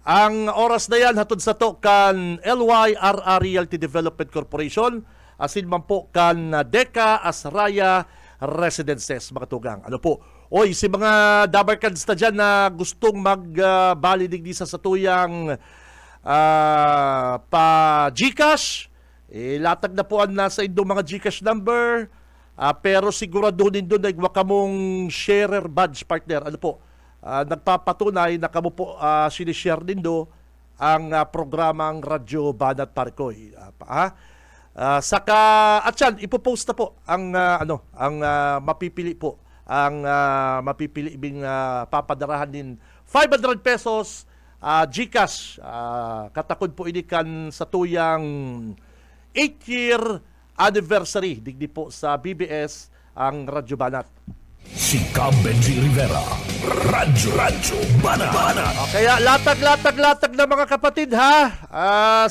Ang oras na yan, hatod sa to kan LYRR Realty Development Corporation, asin man po kan Deca Asraya Residences, mga tugang. Ano po? Si mga dabarkads na dyan na gustong magbalidig di sa satuyang pa-Gcash, latag na po ang nasa indong mga Gcash number, pero siguraduhin doon na wakamong sharer badge, partner. Ano po? Nagpapatunay na kamo po sinishare din do ang programang Radyo Banat Parikoy. Saka at yan, ipopost na po ang mapipili po ang mapipili bing papadarahan din 500 pesos Gcash. Katakod po ini kan sa tuyang 8-year anniversary digdi po sa BBS ang Radyo Banat. Si Benji Rivera, Radyo Banat. Kaya latag na mga kapatid ha.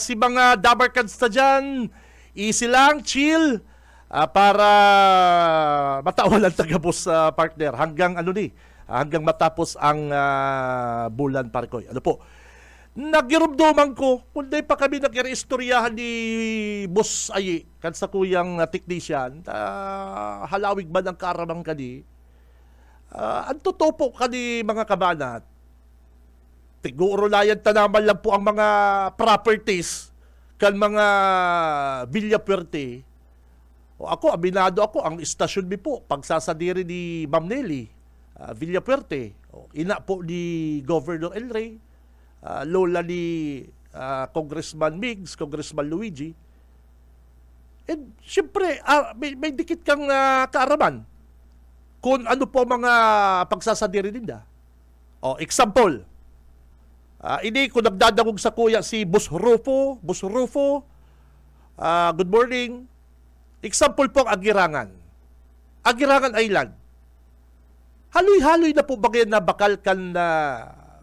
Si mga dabarkads na dyan, easy lang, chill, para matawalan tagabos partner hanggang hanggang matapos ang bulan Parikoy. Ano po? Nagirumduman ko, kundi pa kami nag-ireistoryahan ni Boss Ayi, kan sa kuyang technician, halawig man ang karamang kani. Ang totoo po kani mga kabanat, siguro layan tanaman lang po ang mga properties kan mga Villa Puerte. O ako, aminado ako, ang istasyon mi po, pagsasadiri ni Ma'am Nelly, Villa Puerte, ina po ni Governor El Rey, lola ni Congressman Migs, Congressman Luigi. And syempre, may dikit kang kaaraman kung ano po mga pagsasadiri nila. Example, ini ko nagdadagog sa kuya si Boss Rufo. Boss Rufo, good morning. Example po ang Agirangan. Agirangan Island. Haloy-haloy na po bagay na bakal kan na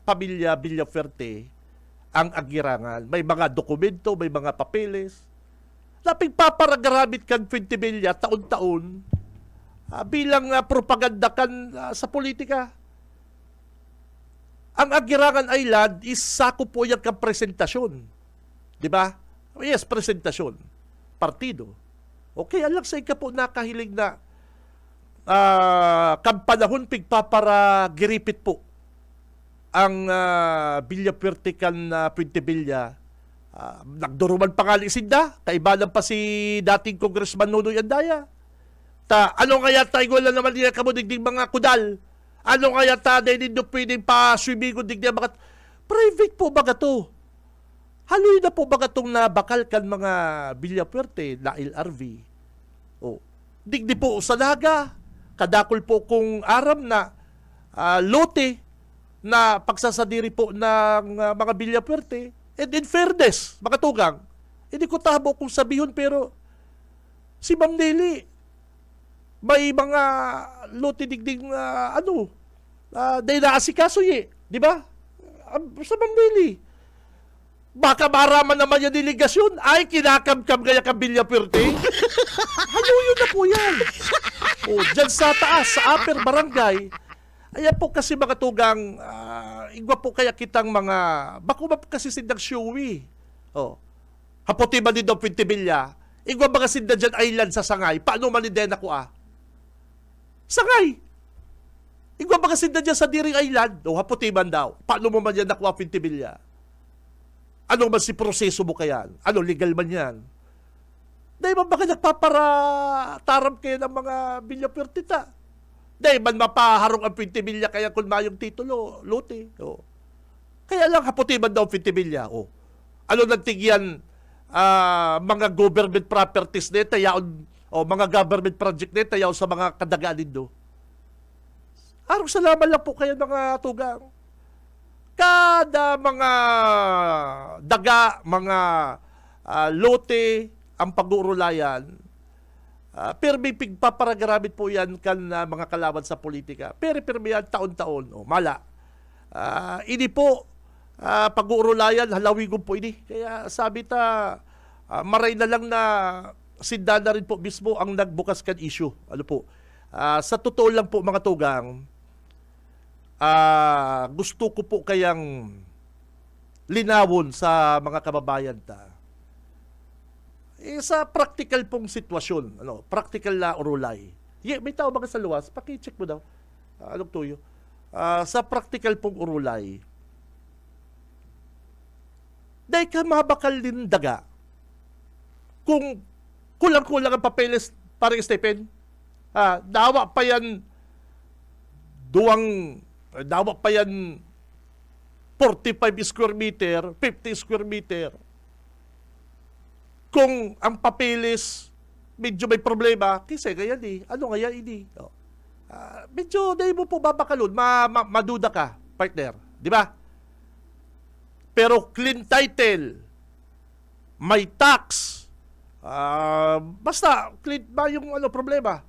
pamilya Villafuerte ang Agirangan. May mga dokumento, may mga papeles. Laping paparagarabit kan 20 bilya taon-taon bilang propaganda kan sa politika. Ang Agirangan Island is sako po yung presentasyon. Di ba? Yes, presentasyon. Partido. Okay, alam sa ika po nakahilig na kampanahon pigpapara giripit po ang Villafuerte kan 20 bilya. Nagduruman pa nga ni Isinda, kaibalan pa si dating Congressman Nonoy Andaya. Ano kaya tayo wala naman nila kamudigdig mga kudal? Ano kaya dahil hindi pwedeng pa-swimming digdig mga private po baga to? Haloy na po baga itong nabakal kan mga Villafuerte na LRV. Digdi po sa naga, kadakol po kung aram na lote na pagsasadiri po ng mga Villafuerte. And in fairness, mga tugang, hindi ko tabo kung sabihon pero si Ma'am Nelly, may mga lote digding dahil naasikaso di ba? Sa Ma'am Nelly. Baka maraman naman yung delegasyon, ay kinakam-kam gaya ka Villafuerte. Haluyo na po yan. Dyan sa taas, sa upper barangay, ayan po kasi mga tugang, igwa po kaya kitang mga, bako ba kasi sindang showy. Haputi man din daw 20 bilya, igwa ba kasi dyan island sa Sangay, paano man din ako Sangay! Igwa ba kasi dyan sa Diring Island, haputi man daw, paano mo man yan nakuha 20 bilya? Ano man si proseso mo kaya? Ano, legal man yan? Dahil man baka nagpapara-taram kayo ng mga Villafuerte ta? Dahil man mapaharong ang 20 bilya kaya kung mayong titulo, lote. Kaya lang haputi man daw 20 bilya. Ano nagtigyan mga government properties nito, yaon, mga government project nito, yaon sa mga kadagaan nito. Arong salamat lang po kayo mga tugang. Kada mga daga, mga lote, ang pag-uurulayan, pero may pigpaparagarabit po yan kan mga kalaban sa politika. Pero yan taon-taon. Mala. Ini po, pag-uurulayan, halawigon po ini. Kaya sabi maray na lang na sinda na rin po mismo ang nagbukas kan issue. Ano po? Sa totoo lang po mga tugang, gusto ko po kayang linawon sa mga kababayan sa practical pong sitwasyon, practical na urulay. May tao ba sa luwas? Paki-check mo daw. Anong tuyo? Sa practical pong urulay, dahil ka mabakal din daga, kung kulang-kulang ang papeles parang Stephen, dawa pa yan 45 square meter, 50 square meter. Kung ang papeles medyo may problema, kasi ganyan ano kaya ini? Medyo dahil mo po babakalon, maduda ka, partner. Di ba? Pero clean title, may tax, basta clean ba yung problema?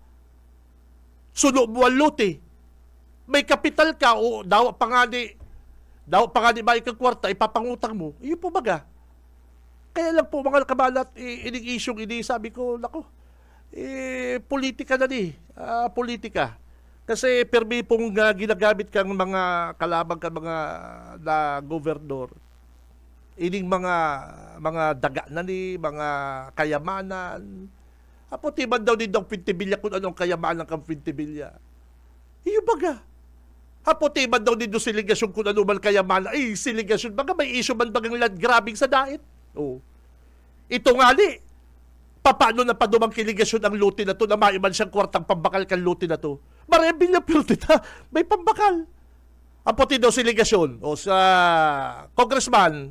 Suno mo ang lote. May kapital ka o daw pa nga ni ba ikang kwarta, ipapangutang mo. Iyon po baga. Kaya lang po mga kabalat, ining-isyong sabi ko, nako, politika na politika. Kasi permi pong ginagamit kang mga kalabang ka mga na gobernador. ining mga daga na ni, mga kayamanan. Apo timan daw din daw pintibilya kung anong kayamanan kang pintibilya. Iyo baga. Apo timan daw din daw siligasyon kung ano man kayamanan. Ay, siligasyon. Baga may issue man bagang land grabbing sa dait. Oh. Ito nga ni. Paano na padumang kiligasyon ang luti na to na may man siyang kwartang pambakal kan luti na to. Marebilya pero tita, may pambakal. Apo ti daw siligasyon. O sa congressman,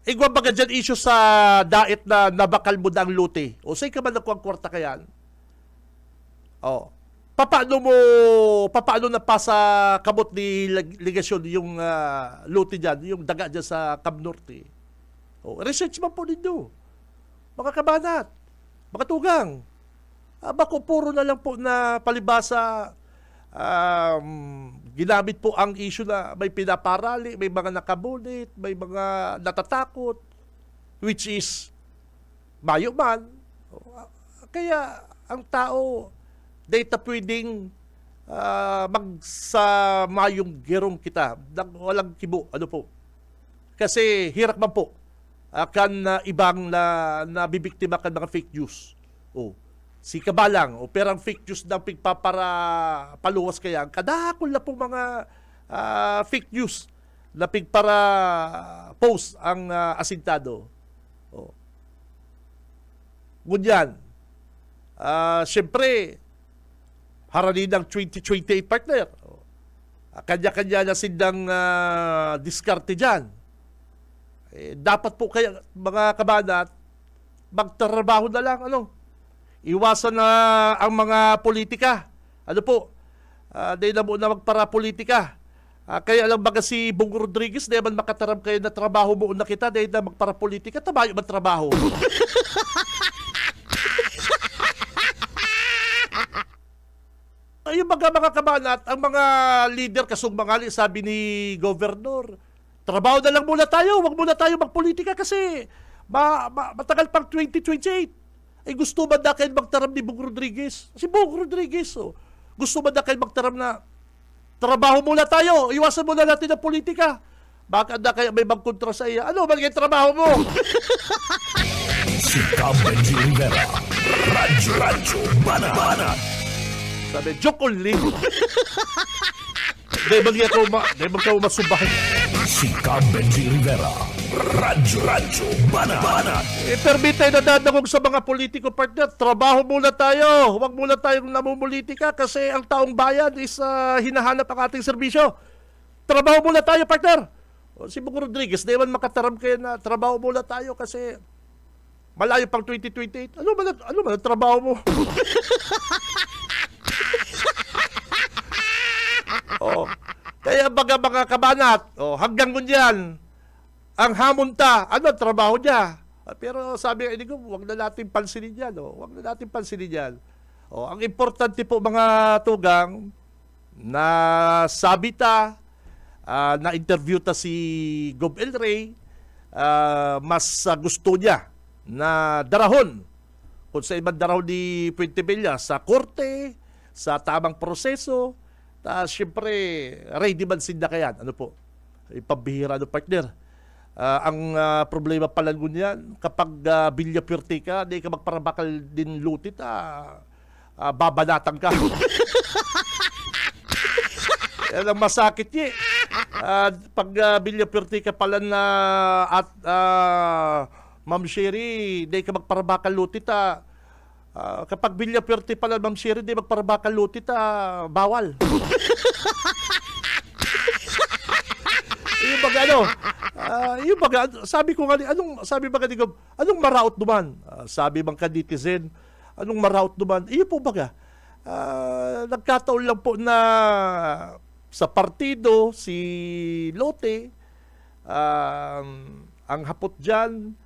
igwa baga dyan issue sa dait na nabakal mo na ang luti. O say ka man nakuha ang kwarta kayan. O. Paano na pa sa kamot ni ligasyon yung luti dyan, yung daga dyan sa Cam Norte. O, research man po ninyo. Mga kabanat, mga tugang. Bako puro na lang po na palibasa, ginamit po ang issue na may pinaparali, may mga nakabunit, may mga natatakot, which is mayo man. Kaya ang tao, data pwedeng magsamayong gerong kita. Walang kibo. Ano po? Kasi hirap man po kan ibang na bibiktima kan mga fake news. O, si kabalang, o perang fake news na pigpapara paluwas kaya. Kadakol na po mga fake news na pigpara post ang asintado. O. Ngunyan, siyempre, haranin ng 2028 partner. Kanya-kanya na sindang diskarte dyan. Dapat po kaya mga kabanat, magtrabaho na lang. Iwasan na ang mga politika. Ano po? Dahil na muna magpara politika. Kaya lang baga si Bong Rodriguez, dahil man makataram kayo na trabaho mo na kita, dahil na magpara politika, tabayo man trabaho. Yung mga kabanat, ang mga leader kasungmangali, sabi ni Governor, trabaho na lang muna tayo, wag muna tayo magpolitika kasi matagal pang 2028. Ay gusto ba na kayo magtaram ni Bong Rodriguez? Si Bong Rodriguez, gusto ba na kayo magtaram na trabaho muna tayo, iwasan muna natin ang politika. Baka na kaya may magkontra sa iya. Ano ba yung trabaho mo? Si Benji Rivera. Radyo Banat. Sabi, joke only. Dahil bang ka masubahin. Si Benji Rivera. Radyo Banat. Permite na dadagog sa mga politiko partner, trabaho muna tayo. Huwag muna tayong namumulitika kasi ang taong bayan is hinahanap ang ating serbisyo. Trabaho muna tayo, partner. O, si Bong Rodriguez, di man makataram kayo na trabaho muna tayo kasi malayo pang 2028. Ano ba ang trabaho mo? Oh, kaya mga kabanat, hanggang ngunyan, ang hamunta, ano ang trabaho niya? Pero sabi ko, huwag na natin pansinin yan. Huwag na natin pansinin yan. Ang importante po mga tugang, na sabi ta, na-interview ta si Gov. El Rey, mas gusto niya na darahon kung sa ibang darahon ni Puentevilla sa korte, sa tamang proseso. Siyempre, ready man sinda kayan. Ano po? Ipabihira partner. Ang problema pala ngunyan, kapag bilya pirti ka, di ka magparabakal din lutit, babanatan ka. Yan ang masakit niya. Pag bilya pirti ka pala na at Ma'am Sherry, di ka magparabakal lutit, kapag bilya pirti pala Ma'am Sherry, di magparabakal lutit, bawal. Yung baga, sabi ko nga, sabi ba ni Gob, anong maraot duman? Sabi bang ka-netizen, anong maraot duman? Iyo po baga, nagkataon lang po na sa partido, si Lote, ang hapot dyan,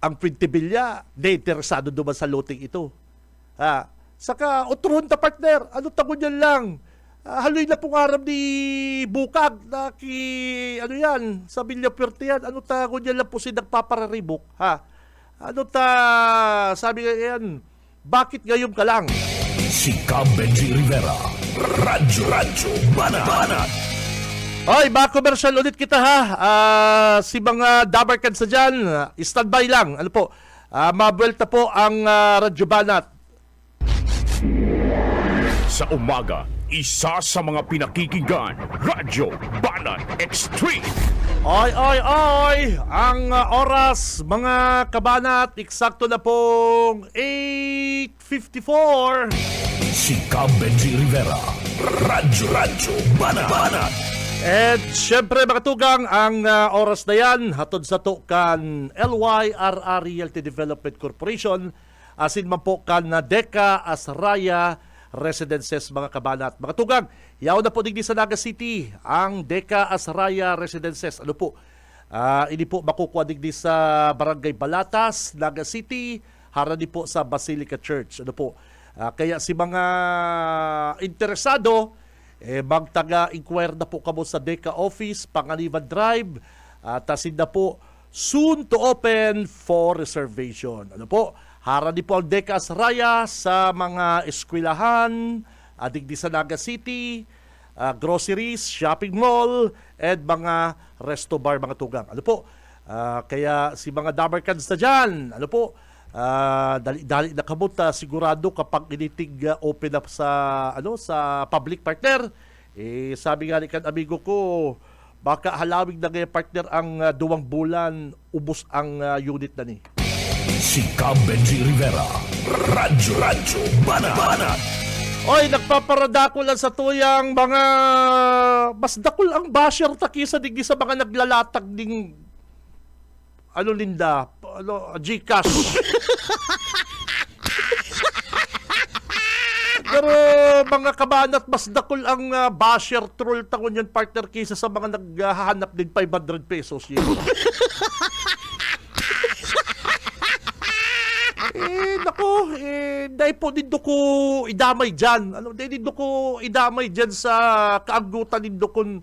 ang Puentevilla, de interesado duman sa loting ito. Saka, utuhon ta partner, ano tago dyan lang, haloy na pong aram ni Bukag na sa Villa Puerte yan. Ano ta, kung lang po si nagpapararibok, Ano ta, sabi nga yan, bakit ngayon ka lang? Si Benji Rivera. Radyo Banat. Hoy, commercial ulit kita ha. Si mga Dabarkan sa dyan, standby lang. Ano po, mabuelta po ang Radyo Banat. Sa umaga, isa sa mga pinakikinggan, Radyo Banat Extreme. Oy! Ang oras, mga kabanat, eksakto na pong 8:54. Si Cab Benji Rivera. Radyo Banat. At syempre mga tugang, ang oras na yan, hatod sa to kan LYRR Realty Development Corporation, asin man po kan Deka Asraya Residences, mga kabanat. Mga tugang, yaw na po digdi sa Naga City, ang Deka Asraya Residences. Ano po? Ini po makukuha digdi sa Barangay Balatas, Naga City, harani po sa Basilica Church. Ano po? Kaya si mga interesado, magtaga-inquire na po kamo sa Deka Office, Panganiban Drive, tasin na po soon to open for reservation. Ano po? Harani po ang Deka Asraya sa mga eskwelahan, digdi sa Naga City, groceries, shopping mall, and mga resto bar, mga tugang. Ano po? Kaya si mga Dabarkans na dyan, ano po? Dali na kamuta, sigurado kapag initig open up sa sa public partner, sabi nga ni kan amigo ko, baka halawig na ngayon partner ang 2 bulan, ubos ang unit na ni. Si Cab Benji Rivera. Radyo Banat. Oy, nagpaparadako lang sa tuyang mga mas dakol ang basher takisa digdi sa mga naglalatag ding Linda, Gcash. Pero mga kabanat, mas dakol ang basher troll tangon yan partner kaysa sa mga naghahanap din 500 pesos yun. Dahil po din ko idamay dyan. Dahil din ko idamay dyan sa kaagutan din kon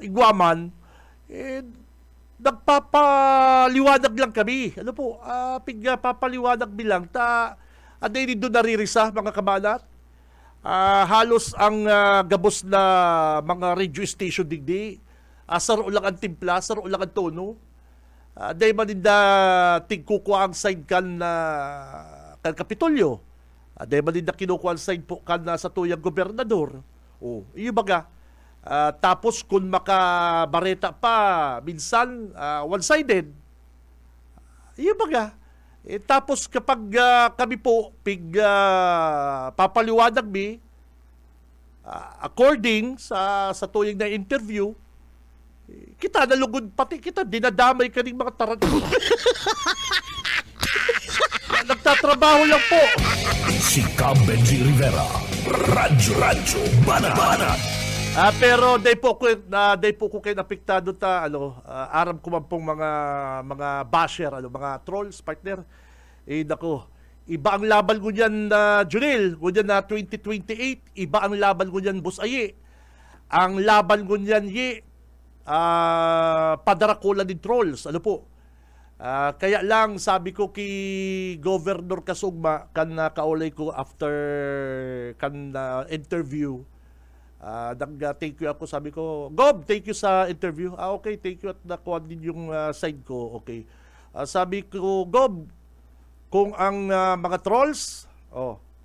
igwaman. Nagpapaliwanag lang kami. Ano po, papaliwanag bilang dahil din doon naririsa, mga kabanat. Halos ang gabos na mga radio station digdi. Saro lang ang timpla, saro lang ang tono. Dahil maninda tingkukuha ang sign kan Kapitolyo. Dahil maninda kinukuha ang sign po kan sa tuyang gobernador. Iyo baga. Tapos kung makabareta pa, minsan one-sided. Iyo baga. Tapos kapag kami po papaliwanag mi, according sa tuyang na interview, kita nalugod pati kita, dinadamay ka ng mga tarat. Nagtatrabaho lang po. Si Cab Benji Rivera. Radyo Banat. Pero day po ko kayo napiktado aram ko man pong mga basher, mga trolls, partner. Nako, iba ang laban ko niyan Junil, kunyan na 2028, iba ang laban ko niyan Boss Aye. Ang laban ko niyan padarakulan din trolls. Ano po? Kaya lang sabi ko kay Governor Kasugma kan kaulay ko after kan interview. Thank you ako, sabi ko, Gob, thank you sa interview. Okay, thank you at nakuha din yung side ko. Okay. Sabi ko, Gob, kung ang mga trolls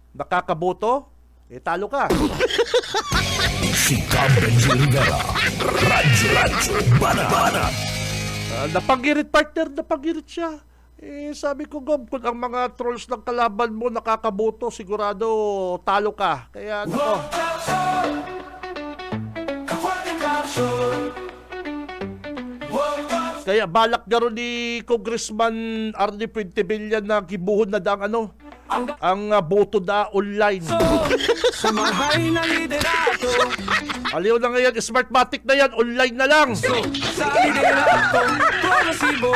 nakakaboto, talo ka. Si Cab Benji Rivera. Radyo Banat. Napagirit partner, napagirit siya. Sabi ko, Gob, kung ang mga trolls ng kalaban mo nakakaboto, sigurado talo ka. Kaya Kaya balak garo ni Congressman Arnie Puentevilla na gibuhon na dang ang boto da online. Sa mahay na liderato, Aliw na ngayon, Smartmatic na yan, online na lang. sa liderato, progresibo,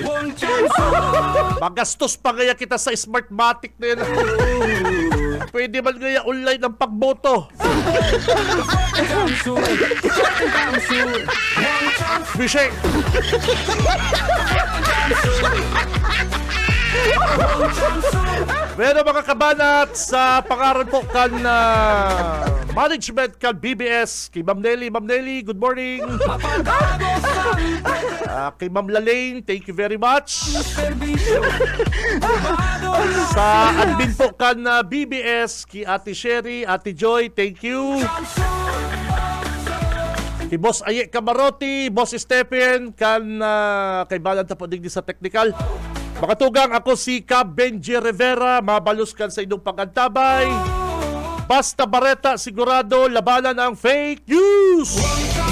buong tiyempo. Magastos pa kaya kita sa Smartmatic na yan. Pwede man kaya online ang pagboto. Fishing. Pero mga kabanat, sa pangaran po kan management kan BBS, kay Ma'am Nelly, good morning. Kay Ma'am Lalaine, thank you very much. Sa admin po kan BBS, kay Ate Sherry, Ate Joy, thank you. Kay Boss Aye Camaroti, Boss Stephen, kan kay Balanta po digdi sa technical. Makatugang ako si Cab Benji Rivera, mabalos kan sa inyong pagantabay. Basta Bareta, sigurado, labanan ang fake news!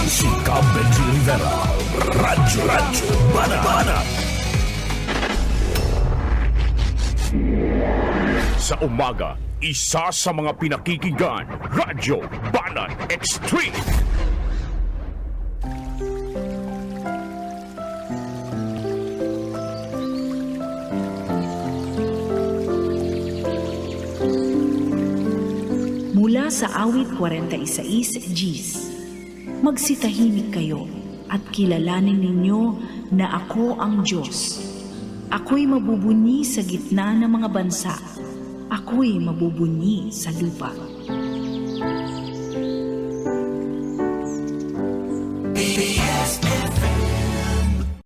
Si Cab Benji Rivera. Radyo Banat. Sa umaga, isa sa mga pinakikinggan, Radyo Banat Extreme. Mula sa awit 46 Gs, magsitahimik kayo at kilalanin ninyo na ako ang Diyos. Ako'y mabubunyi sa gitna ng mga bansa. Ako'y mabubunyi sa lupa. BBS